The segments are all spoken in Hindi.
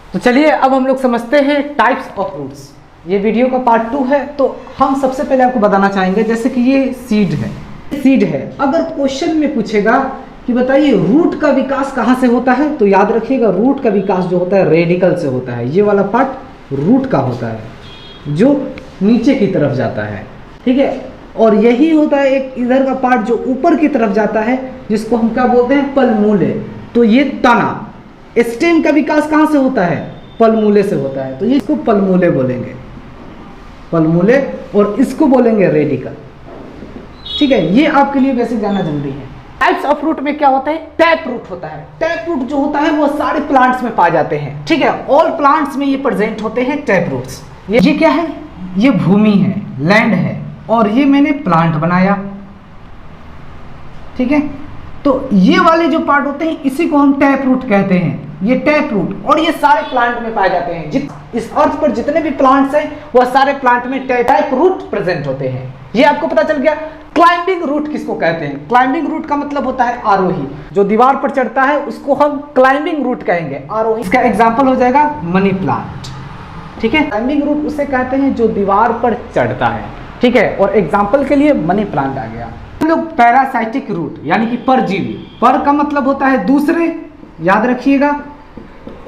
तो चलिए अब हम लोग समझते हैं टाइप्स ऑफ रूट्स। ये वीडियो का पार्ट 2 है। तो हम सबसे पहले आपको बताना चाहेंगे, जैसे कि ये सीड है। अगर क्वेश्चन में पूछेगा कि बताइए रूट का विकास कहाँ से होता है, तो याद रखिएगा रूट का विकास जो होता है रेडिकल से होता है। ये वाला पार्ट रूट का होता है जो नीचे की तरफ जाता है, ठीक है। और यही होता है एक इधर का पार्ट जो ऊपर की तरफ जाता है, जिसको हम क्या बोलते हैं, पलमूले। तो ये तना स्टेम का विकास कहाँ से होता है, पलमूले से होता है। तो ये इसको पलमूले बोलेंगे, पलमूले, और इसको बोलेंगे रेडिकल, ठीक है। ये आपके लिए बेसिक जानना जरूरी है। टाइप्स ऑफ रूट में क्या होता है, टैप रूट होता है। टैप रूट जो होता है वो सारे प्लांट्स में पाए जाते हैं, ठीक है। ऑल प्लांट्स में ये प्रेजेंट होते हैं टैप रूट्स। ये क्या है, ये भूमि है, लैंड है, और ये मैंने प्लांट बनाया, ठीक है। तो ये वाले जो पार्ट होते हैं इसी को हम टैप रूट कहते हैं। ये टैप रूट, और ये सारे प्लांट में पाए जाते हैं। इस अर्थ पर जितने भी प्लांट्स हैं वह सारे प्लांट में टैप रूट प्रेजेंट होते हैं। ये आपको पता चल गया। क्लाइंबिंग रूट किसको कहते हैं, क्लाइंबिंग रूट का मतलब होता है आरोही। जो दीवार पर चढ़ता है उसको हम क्लाइंबिंग रूट कहेंगे, आरोही। इसका एग्जाम्पल हो जाएगा मनी प्लांट, ठीक है। क्लाइंबिंग रूट उसे कहते हैं जो दीवार पर चढ़ता है, ठीक है। और एग्जाम्पल के लिए मनी प्लांट आ गया। हम लोग पैरासाइटिक रूट यानी कि परजीवी, पर का मतलब होता है दूसरे, याद रखिएगा,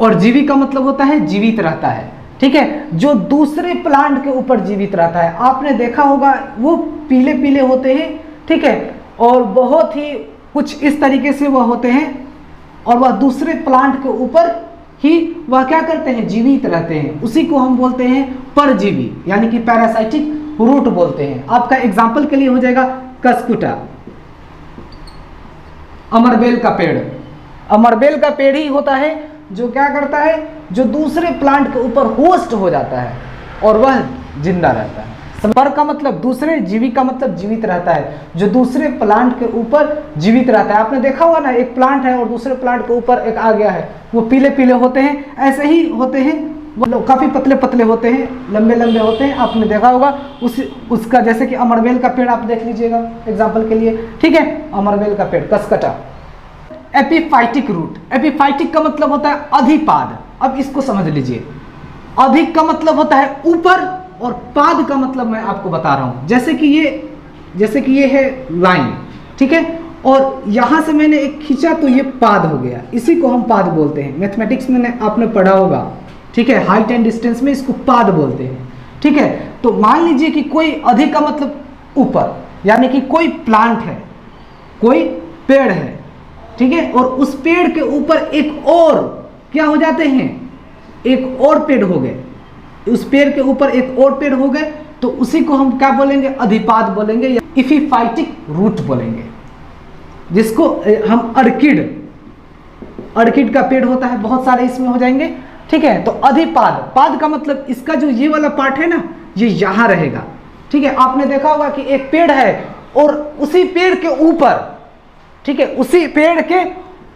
और जीवी का मतलब होता है जीवित रहता है, ठीक है। जो दूसरे प्लांट के ऊपर जीवित रहता है। आपने देखा होगा वो पीले पीले होते हैं, ठीक है, और बहुत ही कुछ इस तरीके से वह होते हैं, और वह दूसरे प्लांट के ऊपर ही वह क्या करते हैं, जीवित रहते हैं। उसी को हम बोलते हैं परजीवी यानी कि पैरासाइटिक रूट बोलते हैं। आपका एग्जाम्पल के लिए हो जाएगा कसकुटा, अमरबेल का पेड़। अमरबेल का पेड़ ही होता है जो क्या करता है, जो दूसरे प्लांट के ऊपर होस्ट हो जाता है और वह जिंदा रहता है। पर का मतलब दूसरे, जीवी का मतलब जीवित रहता है, जो दूसरे प्लांट के ऊपर जीवित रहता है। आपने देखा हुआ ना, एक प्लांट है और दूसरे प्लांट के ऊपर एक आ गया है, वो पीले पीले होते हैं। ऐसे ही होते हैं वो लोग, काफ़ी पतले पतले होते हैं, लंबे लंबे होते हैं। आपने देखा होगा उसका, जैसे कि अमरबेल का पेड़ आप देख लीजिएगा एग्जाम्पल के लिए, ठीक है। अमरबेल का पेड़, कसकटा। एपिफाइटिक रूट, एपिफाइटिक का मतलब होता है अधिपाद। अब इसको समझ लीजिए, अधिक का मतलब होता है ऊपर, और पाद का मतलब मैं आपको बता रहा हूं। जैसे कि ये है लाइन, ठीक है, और यहां से मैंने एक खींचा तो ये पाद हो गया। इसी को हम पाद बोलते हैं। मैथमेटिक्स में आपने पढ़ा होगा, ठीक है, हाइट एंड डिस्टेंस में इसको पाद बोलते हैं, ठीक है। तो मान लीजिए कि कोई अधिक का मतलब ऊपर, यानी कि कोई प्लांट है, कोई पेड़ है, ठीक है, और उस पेड़ के ऊपर एक और क्या हो जाते हैं, एक और पेड़ हो गए, उस पेड़ के ऊपर एक और पेड़ हो गए, तो उसी को हम क्या बोलेंगे, अधिपाद बोलेंगे या इफिफाइटिक रूट बोलेंगे, जिसको हम अर्किड का पेड़ होता है, बहुत सारे इसमें हो जाएंगे, ठीक है। तो अधिपाद, पाद का मतलब इसका जो ये वाला पार्ट है ना, ये यहां रहेगा, ठीक है। आपने देखा होगा कि एक पेड़ है और उसी पेड़ के ऊपर, ठीक है, उसी पेड़ के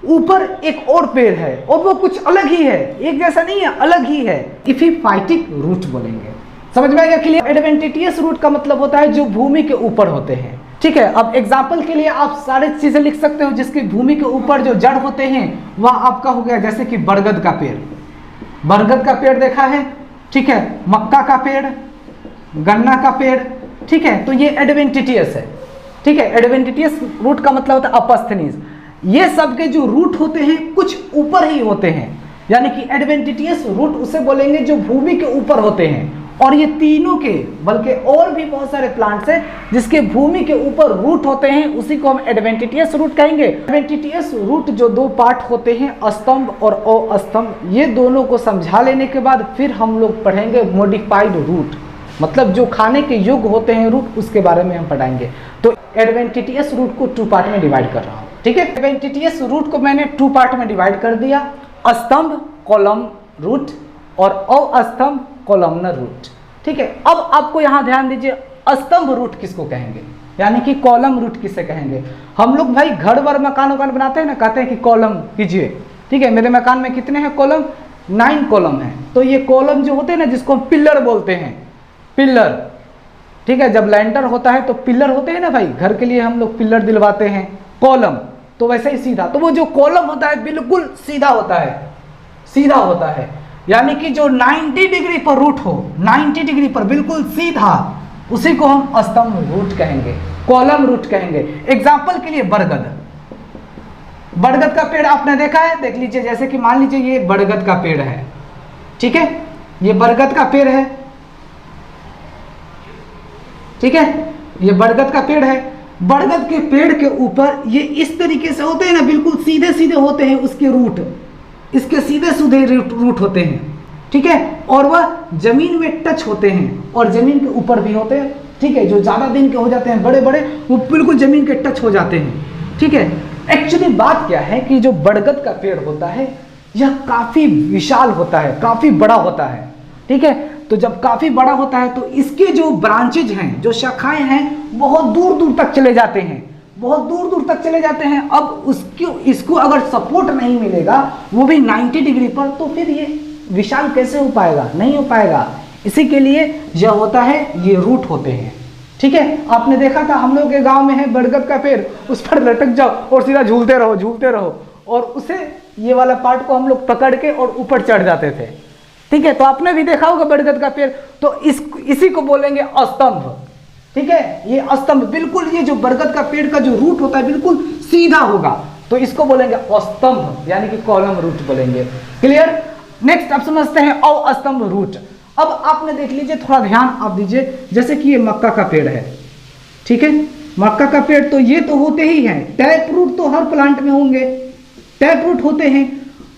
ऊपर एक और पेड़ है, और वो कुछ अलग ही है, एक जैसा नहीं है, अलग ही है। इफिफाइटिक रूट बोलेंगे। समझ में आएगा क्लियर। एडवेंटिटियस रूट का मतलब होता है जो भूमि के ऊपर होते हैं, ठीक है। अब एग्जाम्पल के लिए आप सारे चीजें लिख सकते हो जिसकी भूमि के ऊपर जो जड़ होते हैं वह आपका हो गया, जैसे कि बरगद का पेड़, बरगद का पेड़ देखा है, ठीक है, मक्का का पेड़, गन्ना का पेड़, ठीक है। तो ये एडवेंटिटियस है, ठीक है। एडवेंटिटियस रूट का मतलब होता है अपस्थनीज। ये सब के जो रूट होते हैं कुछ ऊपर ही होते हैं, यानी कि एडवेंटिटियस रूट उसे बोलेंगे जो भूमि के ऊपर होते हैं। और ये तीनों के, बल्कि और भी बहुत सारे प्लांट्स हैं जिसके भूमि के ऊपर रूट होते हैं, उसी को हम एडवेंटिटियस रूट कहेंगे। एडवेंटिटियस रूट जो दो पार्ट होते हैं, स्तंभ और अस्तंभ, ये दोनों को समझा लेने के बाद फिर हम लोग पढ़ेंगे मॉडिफाइड रूट, मतलब जो खाने के योग्य होते हैं रूट, उसके बारे में हम पढ़ाएंगे। तो एडवेंटिटियस रूट को 2 पार्ट में डिवाइड कर रहा हूँ, ठीक है। एडवेंटिटियस रूट को मैंने 2 पार्ट में डिवाइड कर दिया, स्तंभ कॉलम रूट और अस्तंभ कॉलमनर रूट, ठीक है। अब आपको यहाँ ध्यान दीजिए, स्तंभ रूट किसको कहेंगे, यानी कि कॉलम रूट किसे कहेंगे। हम लोग भाई घर वर मकान वकान बनाते हैं ना, कहते हैं कि कॉलम कीजिए, ठीक है। मेरे मकान में कितने हैं कॉलम, 9 कॉलम है। तो ये कॉलम जो होते हैं ना, जिसको हम पिलर बोलते हैं, पिलर, ठीक है। जब लैंटर होता है तो पिलर होते हैं ना भाई, घर के लिए हम लोग पिलर दिलवाते हैं। कॉलम तो वैसे ही सीधा, तो वो जो कॉलम होता है बिल्कुल सीधा होता है, सीधा होता है। यानी कि जो 90 डिग्री पर रूट हो, 90 डिग्री पर बिल्कुल सीधा, उसी को हम स्तंभ रूट कहेंगे, कॉलम रूट कहेंगे। एग्जाम्पल के लिए बरगद, बरगद का पेड़ आपने देखा है, देख लीजिए, जैसे कि मान लीजिए ये बरगद का पेड़ है, ठीक है, ये बरगद का पेड़ है, ठीक है, ये बरगद का पेड़ है। बरगद के पेड़ के ऊपर ये इस तरीके से होते हैं ना, बिल्कुल सीधे सीधे होते हैं उसके रूट, इसके सीधे सीधे रूट होते हैं, ठीक है, और वह जमीन में टच होते हैं और जमीन के ऊपर भी होते हैं, ठीक है, जो ज्यादा दिन के हो जाते हैं बड़े बड़े, वो बिल्कुल जमीन के टच हो जाते हैं, ठीक है। एक्चुअली बात क्या है कि जो बरगद का पेड़ होता है यह काफी विशाल होता है, काफी बड़ा होता है, ठीक है। तो जब काफी बड़ा होता है तो इसके जो ब्रांचेज हैं, जो शाखाएं हैं, बहुत दूर दूर तक चले जाते हैं, बहुत दूर दूर तक चले जाते हैं। अब उसको इसको अगर सपोर्ट नहीं मिलेगा, वो भी 90 डिग्री पर, तो फिर ये विशाल कैसे हो पाएगा, नहीं हो पाएगा। इसी के लिए यह होता है, ये रूट होते हैं, ठीक है। आपने देखा था हम लोग के गांव में है बरगद का पेड़, उस पर लटक जाओ और सीधा झूलते रहो झूलते रहो, और उसे ये वाला पार्ट को हम लोग पकड़ के और ऊपर चढ़ जाते थे, ठीक है। तो आपने भी देखा होगा बरगद का पेड़, तो इसी को बोलेंगे स्तंभ, ठीक है। ये स्तंभ बिल्कुल, ये जो बरगद का पेड़ का जो रूट होता है बिल्कुल सीधा होगा, तो इसको बोलेंगे स्तंभ, यानी कि कॉलम रूट बोलेंगे। क्लियर। नेक्स्ट आप समझते हैं अस्तंभ रूट। अब आपने देख लीजिए, थोड़ा ध्यान आप दीजिए, जैसे कि ये मक्का का पेड़ है, ठीक है, मक्का का पेड़, तो ये तो होते ही हैं, टैप रूट तो हर प्लांट में होंगे, टैप रूट होते हैं।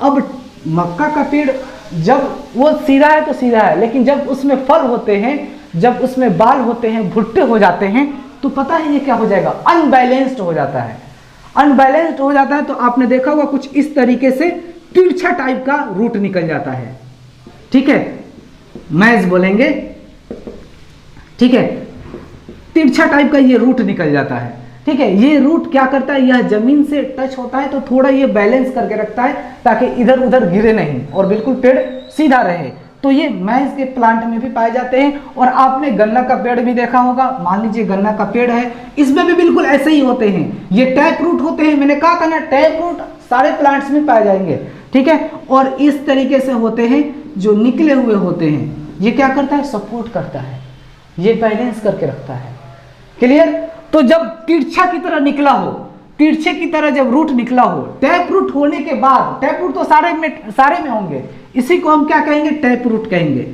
अब मक्का का पेड़ जब वो सीधा है तो सीधा है, लेकिन जब उसमें फल होते हैं, जब उसमें बाल होते हैं, भुट्टे हो जाते हैं, तो पता है ये क्या हो जाएगा, अनबैलेंस्ड हो जाता है। अनबैलेंस्ड हो जाता है तो आपने देखा होगा कुछ इस तरीके से तिरछा टाइप का रूट निकल जाता है, ठीक है, मैज बोलेंगे, ठीक है, तिरछा टाइप का ये रूट निकल जाता है, ठीक है। ये रूट क्या करता है, यह जमीन से टच होता है तो थोड़ा ये बैलेंस करके रखता है ताकि इधर उधर गिरे नहीं और बिल्कुल पेड़ सीधा रहे। तो ये मैज के प्लांट में भी पाए जाते हैं। और आपने गन्ना का पेड़ भी देखा होगा, मान लीजिए गन्ना का पेड़ है, इसमें भी बिल्कुल ऐसे ही होते हैं, ये टैप रूट होते हैं। मैंने कहा था ना, टैप रूट सारे प्लांट्स में पाए जाएंगे, ठीक है। और इस तरीके से होते हैं, जो निकले हुए होते हैं, ये क्या करता है, सपोर्ट करता है, ये बैलेंस करके रखता है। क्लियर। तो जब तिरछा की तरह निकला हो, तिरछे की तरह जब रूट निकला हो, टैप रूट होने के बाद, टैप रूट तो सारे में होंगे, इसी को हम क्या कहेंगे, टैप रूट कहेंगे,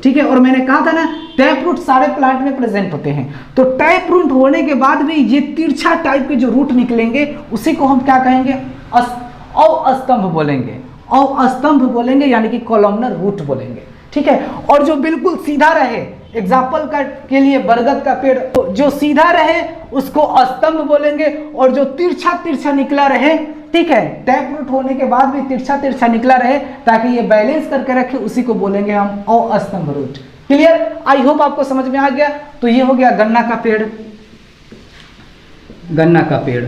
ठीक है। और मैंने कहा था ना, टैप रूट सारे प्लांट में प्रेजेंट होते हैं। तो टैप रूट होने के बाद भी ये तिरछा टाइप के जो रूट निकलेंगे, उसी को हम क्या कहेंगे, अस्तंभ बोलेंगे, अस्तंभ बोलेंगे, यानी कि कॉलमनर रूट बोलेंगे, ठीक है। और जो बिल्कुल सीधा रहे, एग्जाम्पल के लिए बरगद का पेड़, तो जो सीधा रहे उसको स्तंभ बोलेंगे, और जो तिरछा तिरछा निकला रहे, ठीक है, टैप रूट होने के बाद भी तिरछा तिरछा निकला रहे ताकि ये बैलेंस करके रखे, उसी को बोलेंगे हम अस्तंभ रूट। क्लियर। आई होप आपको समझ में आ गया। तो ये हो गया गन्ना का पेड़, गन्ना का पेड़,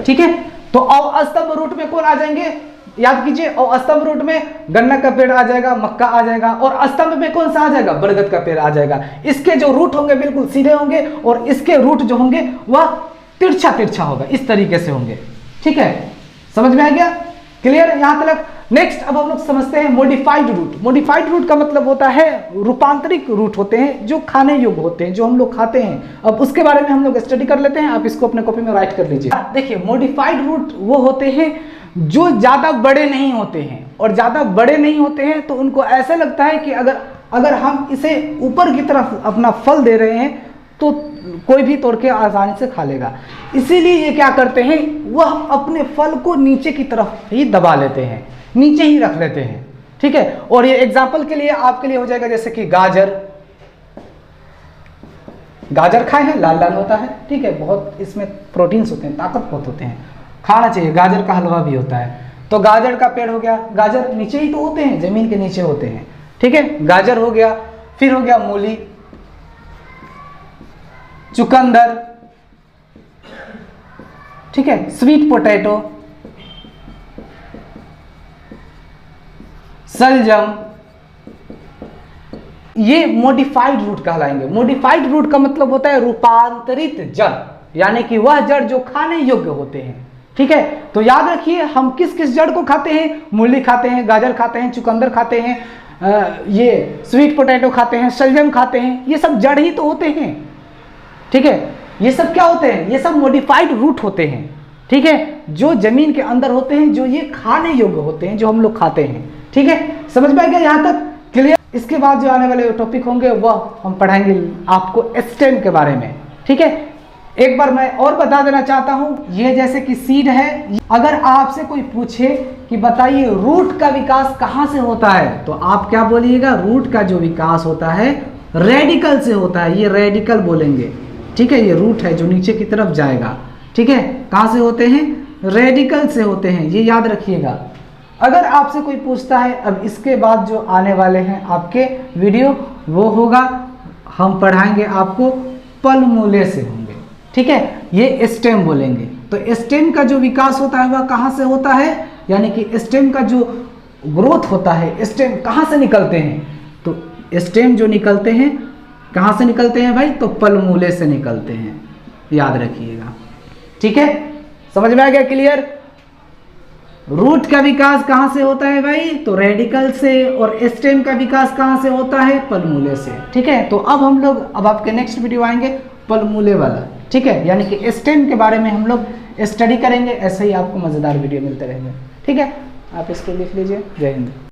ठीक है। तो अस्तंभ रूट में कौन आ जाएंगे, याद कीजिए, और स्तंभ रूट में गन्ना का पेड़ आ जाएगा, मक्का आ जाएगा, और स्तंभ में कौन सा आ जाएगा, बरगद का पेड़ आ जाएगा। इसके जो रूट होंगे बिल्कुल सीधे होंगे, और इसके रूट जो होंगे वह तिरछा तिरछा होगा, इस तरीके से होंगे, ठीक है। समझ में आ गया। क्लियर यहां तक। नेक्स्ट अब हम लोग समझते हैं मॉडिफाइड रूट। मॉडिफाइड रूट का मतलब होता है, रूपांतरित रूट होते हैं जो खाने योग्य होते हैं, जो हम लोग खाते हैं। अब उसके बारे में हम लोग स्टडी कर लेते हैं, आप इसको अपने कॉपी में राइट कर लीजिए। देखिए, मॉडिफाइड रूट वो होते हैं जो ज्यादा बड़े नहीं होते हैं, और ज्यादा बड़े नहीं होते हैं तो उनको ऐसा लगता है कि अगर हम इसे ऊपर की तरफ अपना फल दे रहे हैं तो कोई भी तोड़ के आसानी से खा लेगा। इसीलिए ये क्या करते हैं, वह अपने फल को नीचे की तरफ ही दबा लेते हैं, नीचे ही रख लेते हैं, ठीक है। और ये एग्जाम्पल के लिए आपके लिए हो जाएगा, जैसे कि गाजर, गाजर खाए हैं, लाल लाल होता है, ठीक है, बहुत इसमें प्रोटीन्स होते हैं, ताकत बहुत होते हैं, खाना चाहिए। गाजर का हलवा भी होता है। तो गाजर का पेड़ हो गया, गाजर नीचे ही तो होते हैं, जमीन के नीचे होते हैं, ठीक है, गाजर हो गया। फिर हो गया मूली, चुकंदर, ठीक है, स्वीट पोटैटो, सलजम, ये मॉडिफाइड रूट कहलाएंगे। मॉडिफाइड रूट का मतलब होता है रूपांतरित जड़, यानी कि वह जड़ जो खाने योग्य होते हैं, ठीक है। तो याद रखिए, हम किस किस जड़ को खाते हैं, मूली खाते हैं, गाजर खाते हैं, चुकंदर खाते हैं, ये स्वीट पोटैटो खाते हैं, शलजम खाते हैं, ये सब जड़ ही तो होते हैं। ठीक है, ये सब क्या होते हैं, ये सब मॉडिफाइड रूट होते हैं। ठीक है, जो जमीन के अंदर होते हैं, जो ये खाने योग्य होते हैं, जो हम लोग खाते हैं। ठीक है, समझ में आ गया यहाँ तक? क्लियर? इसके बाद जो आने वाले टॉपिक होंगे वह हम पढ़ाएंगे आपको स्टेम के बारे में। ठीक है, एक बार मैं और बता देना चाहता हूं, ये जैसे कि सीड है, अगर आपसे कोई पूछे कि बताइए रूट का विकास कहां से होता है, तो आप क्या बोलिएगा? रूट का जो विकास होता है रेडिकल से होता है, ये रेडिकल बोलेंगे। ठीक है, ये रूट है जो नीचे की तरफ जाएगा। ठीक है, कहां से होते हैं? रेडिकल से होते हैं, ये याद रखिएगा। अगर आपसे कोई पूछता है, अब इसके बाद जो आने वाले हैं आपके वीडियो, वो होगा, हम पढ़ाएंगे आपको पलमूले से होंगे। ठीक है, ये स्टेम बोलेंगे। तो स्टेम का जो विकास होता है वह कहाँ से होता है, यानी कि स्टेम का जो ग्रोथ होता है, स्टेम कहाँ से निकलते हैं? तो स्टेम जो निकलते हैं कहाँ से निकलते हैं भाई? तो पलमूले से निकलते हैं, याद रखिएगा। ठीक है, समझ में आ गया? क्लियर? रूट का विकास कहाँ से होता है भाई? तो रेडिकल से। और स्टेम का विकास कहाँ से होता है? पलमूले से। ठीक है, तो अब हम लोग, अब आपके नेक्स्ट वीडियो आएंगे पलमूले वाला। ठीक है, यानी कि स्टेम के बारे में हम लोग स्टडी करेंगे। ऐसे ही आपको मज़ेदार वीडियो मिलते रहेंगे। ठीक है, आप इसको लिख लीजिए। जय हिंद।